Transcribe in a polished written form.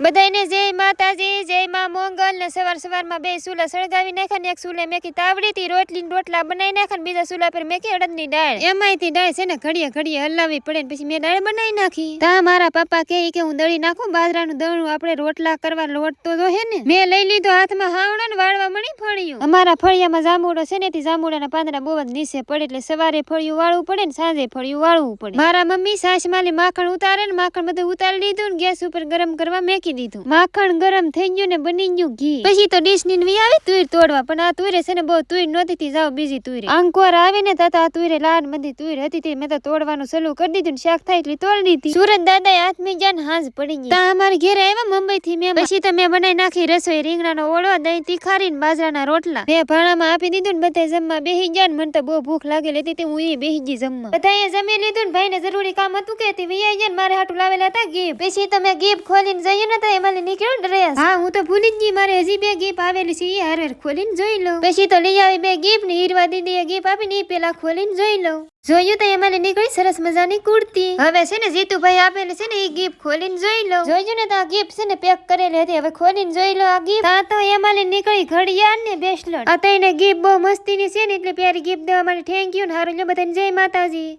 બધાને જય માતાજી, જય માં મોંગલ ને સવારમાં બે સુલા સળગાવી નાખ્યા ને એક સુલે મેકી તાવડીથી રોટલી ને રોટલા બનાવી નાખ્યા ને બીજા સુલા પર મેકી અડદની દાળ. એમાંયથી દાળ છે ને ઘડીએ હલાવી પડે ને પછી મેં દાળ બનાવી નાખી. તા મારા પપ્પા કે હું દળી નાખું બાજરાનું દળું, આપણે રોટલા કરવા લોટ તો હે ને. મેં લઈ લીધો હાથમાં હાવડો ને વાળવા મળી ફળિયું. અમારા ફળિયામાં જાંબુડો છે ને, જાંબુડાના પાંદડા બહુ જ નીચે પડે એટલે સવારે ફળિયું વાળવું પડે ને સાંજે ફળિયું વાળવું પડે. મારા મમ્મી સાસ માલી માખણ ઉતારે ને માખણ બધું ઉતારી લીધું ને ગેસ ઉપર ગરમ કરવા મેકી દીધું. માખણ ગરમ થઈ ગયું ને બની ગયું ઘી. પછી તો ડીશ ની આવી તુર તોડવા, પણ આ તુરે છે ને બહુ તુર નહોતી, જાવ બીજી તુરે. અંકોર આવે ને તા આ તુરે લાડ બધી તુર હતી, મેં તો તોડવાનું ચાલુ કરી દીધું ને શાક થાય એટલી તોડી દીધી. સુરત દાદા હાથમાં જાન હાંજ પડી ગઈ. તા અમારે ઘેરે આવ્યા મુંબઈ થી મેં. પછી તો મેં બનાવી નાખી રસોઈ, રીંગણાનો ઓળો, દહીં તીખારી ને બાજરાના રોટલા. મેં ભાણામાં આપી દીધું ને બધા જમવા બેહી ગયા ને મને તો બહુ ભૂખ લાગેલી હતી, હું એ બેહી ગઈ જમવા. બધાએ જમી લીધું ને ભાઈને જરૂરી કામ હતું કે વી આવી મારે હાટું લાવેલા હતા ગીફ. પછી તો મેં ગીફ ખોલીને જઈએ ને તો એમાં નીકળ્યો ડ્રેસ. હા હું તો ભૂલી જ ગઈ, મારે હજી બે ગીફ આવેલી છે એ હારવાર ખોલીને જોઈ લઉં. પછી તો લઈ આવી બે ગીફ ને હીરવા દીદીએ ગીફ આપીને એ પેલા ખોલીને જોઈ લઉં. જોયું તો એમાં નીકળી સરસ મજાની કુર્તી. હવે છે ને જીતુભાઈ આપેલી છે ને એ ગીફ ખોલીને જોઈ લો. જોયું ને તો આ ગીફ છે ને પેક કરેલી હતી, હવે ખોલીને જોઈ લો આ ગીફ. તા તો એમાં નીકળી ઘડિયાળ ને બ્રેસલેટ. આ તઈને ગીફ બહુ મસ્તીની છે ને એટલે પ્યારી ગીફ દેવા માટે થેન્ક યુ ને હારું લ્યો બધાને જય માતાજી.